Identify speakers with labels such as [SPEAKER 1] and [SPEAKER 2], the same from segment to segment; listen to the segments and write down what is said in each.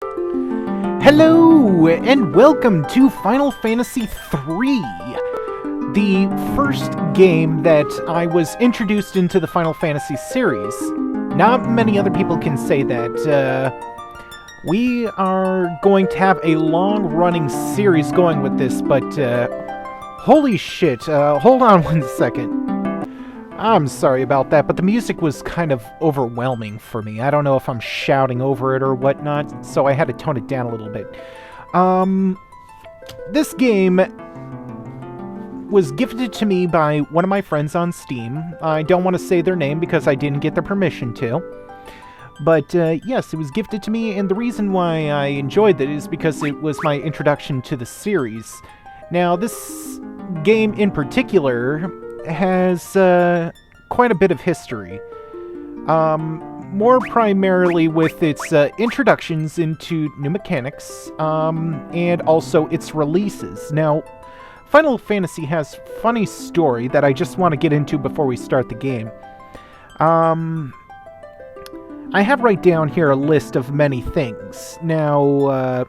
[SPEAKER 1] Hello, and welcome to Final Fantasy III, the first game that I was introduced into the Final Fantasy series. Not many other people can say that. We are going to have a long-running series going with this, but holy shit, hold on one second. I'm sorry about that, but the music was kind of overwhelming for me. I don't know if I'm shouting over it or whatnot, so I had to tone it down a little bit. This game was gifted to me by one of my friends on Steam. I don't want to say their name because I didn't get their permission to. But yes, it was gifted to me, and the reason why I enjoyed it is because it was my introduction to the series. Now, this game in particular has quite a bit of history. More primarily with its introductions into new mechanics, and also its releases. Now, Final Fantasy has a funny story that I just want to get into before we start the game. I have right down here a list of many things. Now,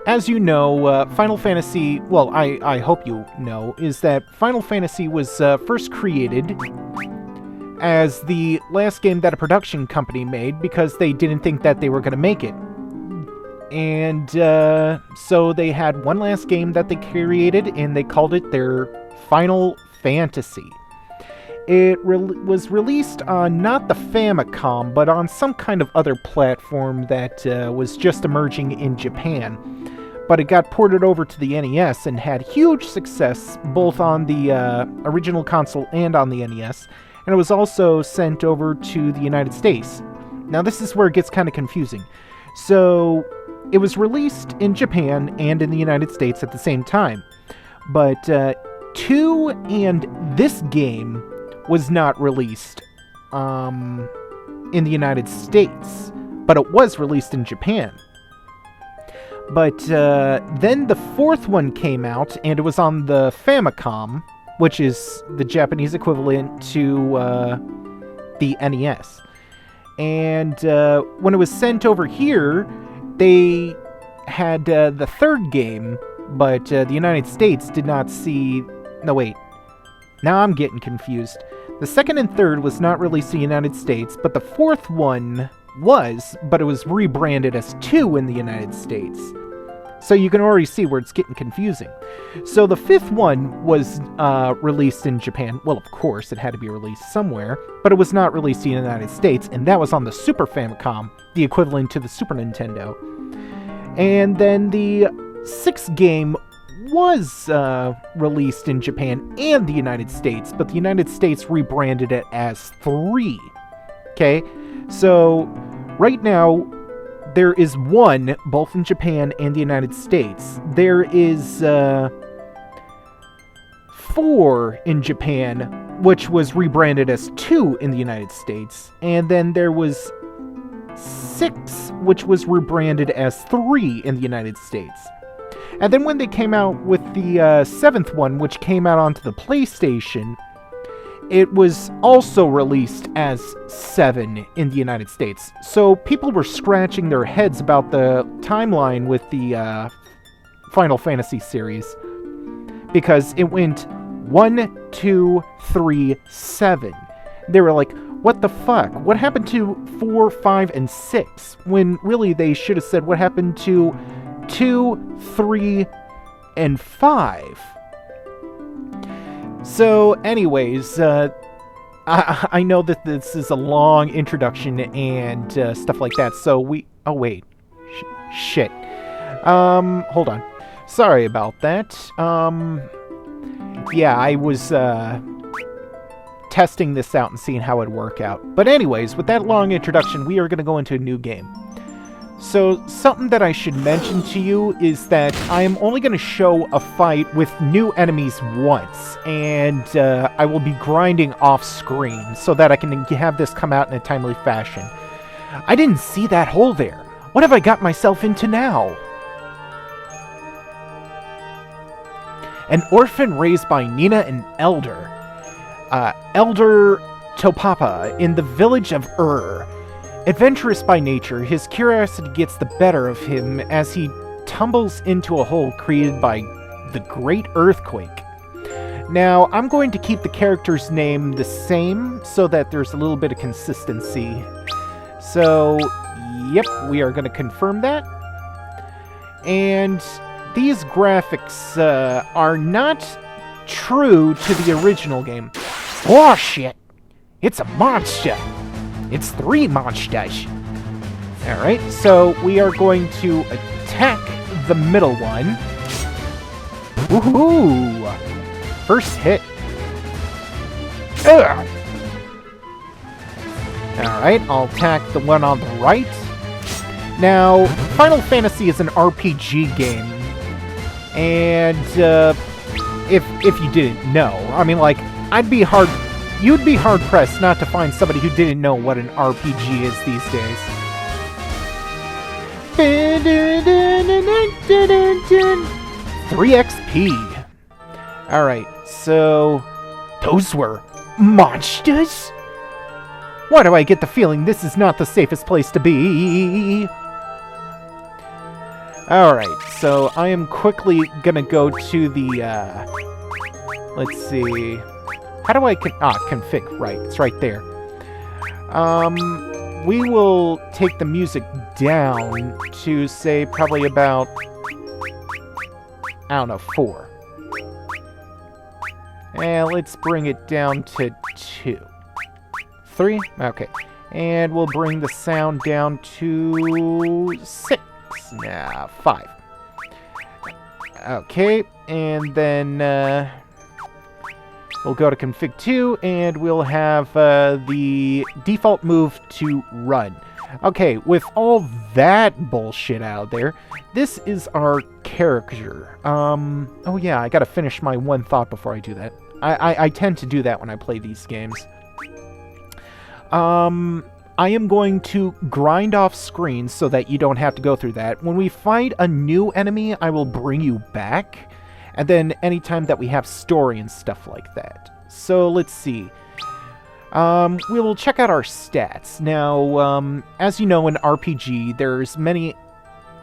[SPEAKER 1] as you know, Final Fantasy, well, I hope you know, is that Final Fantasy was first created as the last game that a production company made because they didn't think that they were going to make it. And so they had one last game that they created, and they called it their Final Fantasy. It was released on not the Famicom, but on some kind of other platform that was just emerging in Japan. But it got ported over to the NES and had huge success both on the original console and on the NES. And it was also sent over to the United States. Now this is where it gets kind of confusing. So it was released in Japan and in the United States at the same time. But 2 and this game was not released in the United States, but it was released in Japan. But then the 4th one came out, and it was on the Famicom, which is the Japanese equivalent to the NES. And when it was sent over here, they had the 3rd game, but the United States did not see... No, wait. Now I'm getting confused. The 2nd and 3rd was not released in the United States, but the 4th one was, but it was rebranded as 2 in the United States. So you can already see where it's getting confusing. So the 5th one was released in Japan. Well, of course, it had to be released somewhere, but it was not released in the United States, and that was on the Super Famicom, the equivalent to the Super Nintendo. And then the 6th game was released in Japan and the United States, but the United States rebranded it as 3. Okay? So, right now, there is 1, both in Japan and the United States. There is 4 in Japan, which was rebranded as 2 in the United States. And then there was 6, which was rebranded as 3 in the United States. And then when they came out with the 7th one, which came out onto the PlayStation, it was also released as 7 in the United States. So people were scratching their heads about the timeline with the Final Fantasy series, because it went 1, 2, 3, 7. They were like, what the fuck? What happened to 4, 5, and 6? When really they should have said what happened to 2, 3, and 5. So, anyways, I know that this is a long introduction and stuff like that, so we... Oh, wait. Shit. Hold on. Sorry about that. Yeah, I was testing this out and seeing how it'd work out. But anyways, with that long introduction, we are going to go into a new game. So, something that I should mention to you is that I am only going to show a fight with new enemies once, and I will be grinding off-screen so that I can have this come out in a timely fashion. I didn't see that hole there. What have I got myself into now? An orphan raised by Nina and Elder Topapa in the village of Adventurous by nature, his curiosity gets the better of him as he tumbles into a hole created by the Great Earthquake. Now, I'm going to keep the character's name the same so that there's a little bit of consistency. So, yep, we are going to confirm that. And these graphics are not true to the original game. Oh, shit! It's a monster! It's 3 monsters! Alright, so we are going to attack the middle one. Woohoo! First hit. Ugh. Alright, I'll attack the one on the right. Now, Final Fantasy is an RPG game. And, if you didn't know, I mean, like, you'd be hard-pressed not to find somebody who didn't know what an RPG is these days. 3 XP. Alright, so... Those were monsters? Why do I get the feeling this is not the safest place to be? Alright, so I am quickly gonna go to the, let's see... How do I config? Right, it's right there. We will take the music down to, say, probably about, I don't know, 4. And let's bring it down to 2. 3? Okay. And we'll bring the sound down to 6. Nah, 5. Okay, and then, we'll go to config 2, and we'll have the default move to run. Okay, with all that bullshit out there, this is our character. Oh yeah, I gotta finish my one thought before I do that. I tend to do that when I play these games. I am going to grind off screen so that you don't have to go through that. When we find a new enemy, I will bring you back. And then anytime that we have story and stuff like that. So let's see. We will check out our stats. Now, as you know in RPG, there's many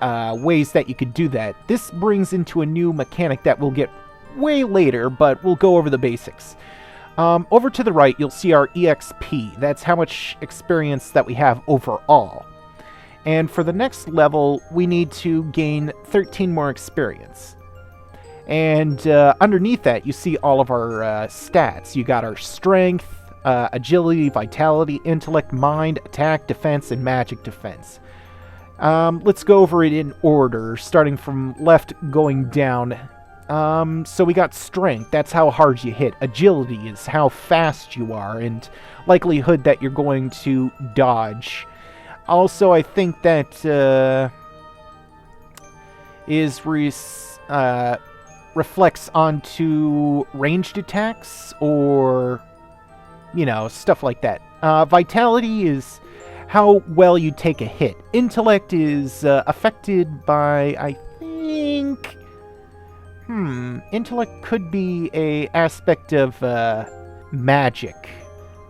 [SPEAKER 1] ways that you could do that. This brings into a new mechanic that we'll get way later, but we'll go over the basics. Over to the right, you'll see our EXP. That's how much experience that we have overall. And for the next level, we need to gain 13 more experience. And underneath that, you see all of our stats. You got our strength, agility, vitality, intellect, mind, attack, defense, and magic defense. Let's go over it in order, starting from left going down. So we got strength, that's how hard you hit. Agility is how fast you are, and likelihood that you're going to dodge. Also, I think that reflects onto ranged attacks, or, you know, stuff like that. Vitality is how well you take a hit. Intellect is affected by, I think... Intellect could be a aspect of magic.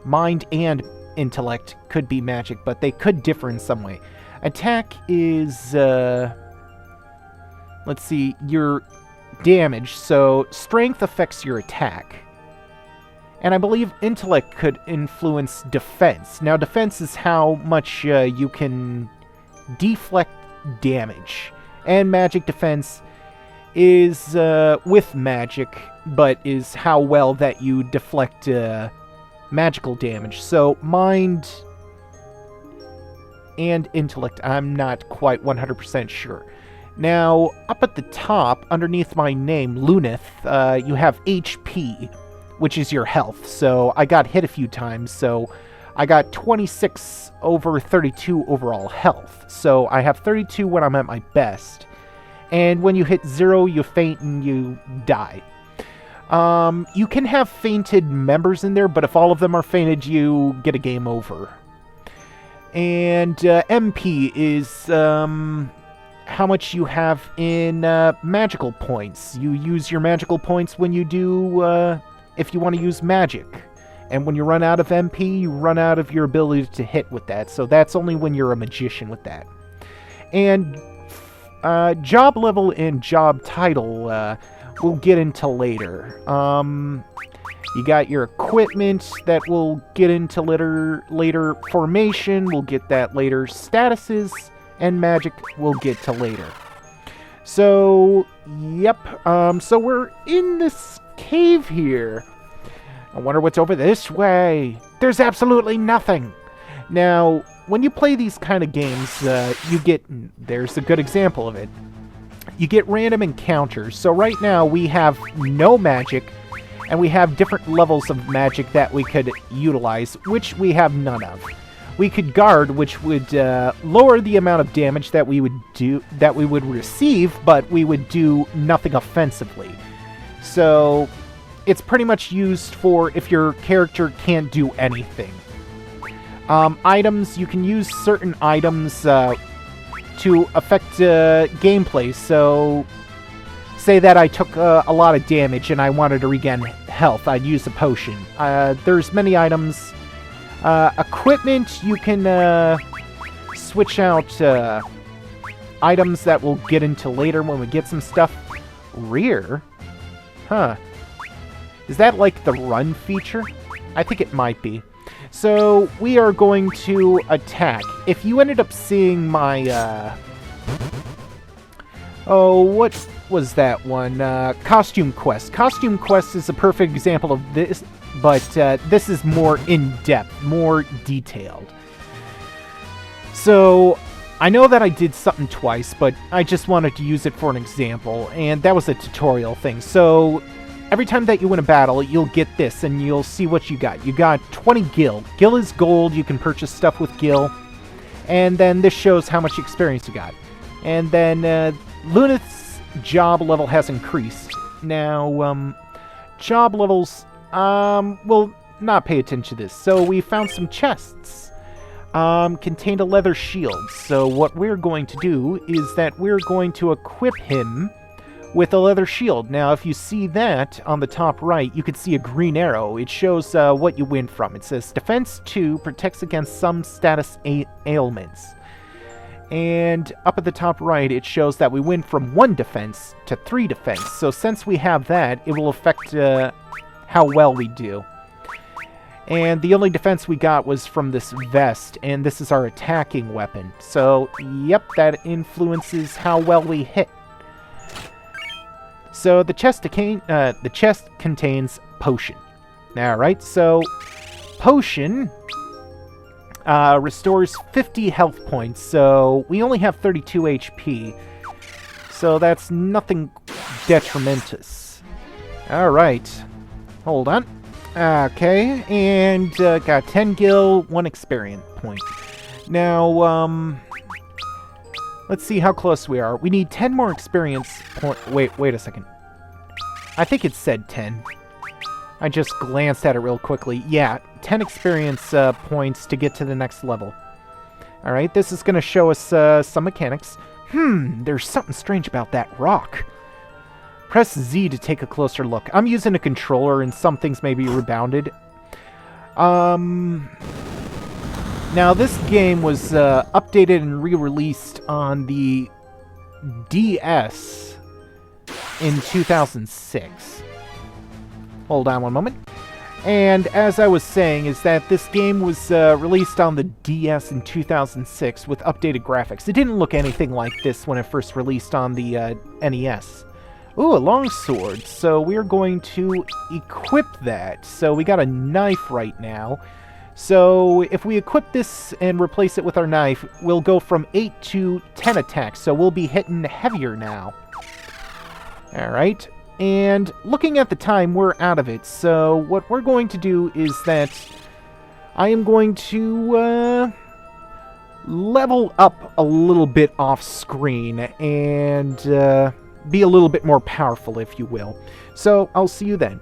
[SPEAKER 1] Mind and intellect could be magic, but they could differ in some way. Attack is, let's see, your damage. So strength affects your attack. And I believe intellect could influence defense. Now, defense is how much you can deflect damage. And magic defense is with magic, but is how well that you deflect magical damage. So mind and intellect, I'm not quite 100% sure. Now, up at the top, underneath my name, Luneth, you have HP, which is your health. So I got hit a few times, so I got 26 over 32 overall health. So I have 32 when I'm at my best. And when you hit 0, you faint and you die. You can have fainted members in there, but if all of them are fainted, you get a game over. And MP is how much you have in magical points. You use your magical points when you do, if you want to use magic. And when you run out of MP, you run out of your ability to hit with that. So that's only when you're a magician with that. And job level and job title we'll get into later. You got your equipment that we'll get into later. Formation, we'll get that later. Statuses and magic we'll get to later. So, yep. So we're in this cave here. I wonder what's over this way. There's absolutely nothing. Now, when you play these kind of games, you get... There's a good example of it. You get random encounters. So right now, we have no magic, and we have different levels of magic that we could utilize, which we have none of. We could guard, which would lower the amount of damage that we would receive, but we would do nothing offensively. So it's pretty much used for if your character can't do anything. Items, you can use certain items to affect gameplay. So say that I took a lot of damage and I wanted to regain health, I'd use a potion. There's many items. Equipment, you can switch out items that we'll get into later when we get some stuff. Rear? Huh. Is that like the run feature? I think it might be. So, we are going to attack. If you ended up seeing my, oh, what was that one? Costume Quest. Costume Quest is a perfect example of this, but this is more in-depth, more detailed. So, I know that I did something twice, but I just wanted to use it for an example, and that was a tutorial thing. So, every time that you win a battle, you'll get this, and you'll see what you got. You got 20 gil. Gil is gold. You can purchase stuff with gil. And then this shows how much experience you got. And then Luneth's job level has increased. Now, job levels, we'll not pay attention to this. So we found some chests. Contained a leather shield. So what we're going to do is that we're going to equip him with a leather shield. Now, if you see that on the top right, you can see a green arrow. It shows what you win from. It says Defense 2 protects against some status ailments. And up at the top right, it shows that we win from 1 defense to 3 defense. So since we have that, it will affect how well we do. And the only defense we got was from this vest, and this is our attacking weapon. So, yep, that influences how well we hit. So the chest contains potion. Alright, so potion restores 50 health points, so we only have 32 HP. So that's nothing detrimentous. Alright, hold on. Okay, and got 10 gil, 1 experience point. Now, let's see how close we are. We need 10 more experience points. Wait a second. I think it said 10. I just glanced at it real quickly. Yeah, 10 experience points to get to the next level. Alright, this is going to show us some mechanics. There's something strange about that rock. Press Z to take a closer look. I'm using a controller and some things may be rebounded. Now, this game was updated and re-released on the DS in 2006. Hold on one moment. And as I was saying, is that this game was released on the DS in 2006 with updated graphics. It didn't look anything like this when it first released on the NES. Ooh, a longsword. So we're going to equip that. So we got a knife right now. So if we equip this and replace it with our knife, we'll go from 8 to 10 attacks. So we'll be hitting heavier now. Alright. And looking at the time, we're out of it. So what we're going to do is that I am going to level up a little bit off screen and be a little bit more powerful, if you will. So I'll see you then.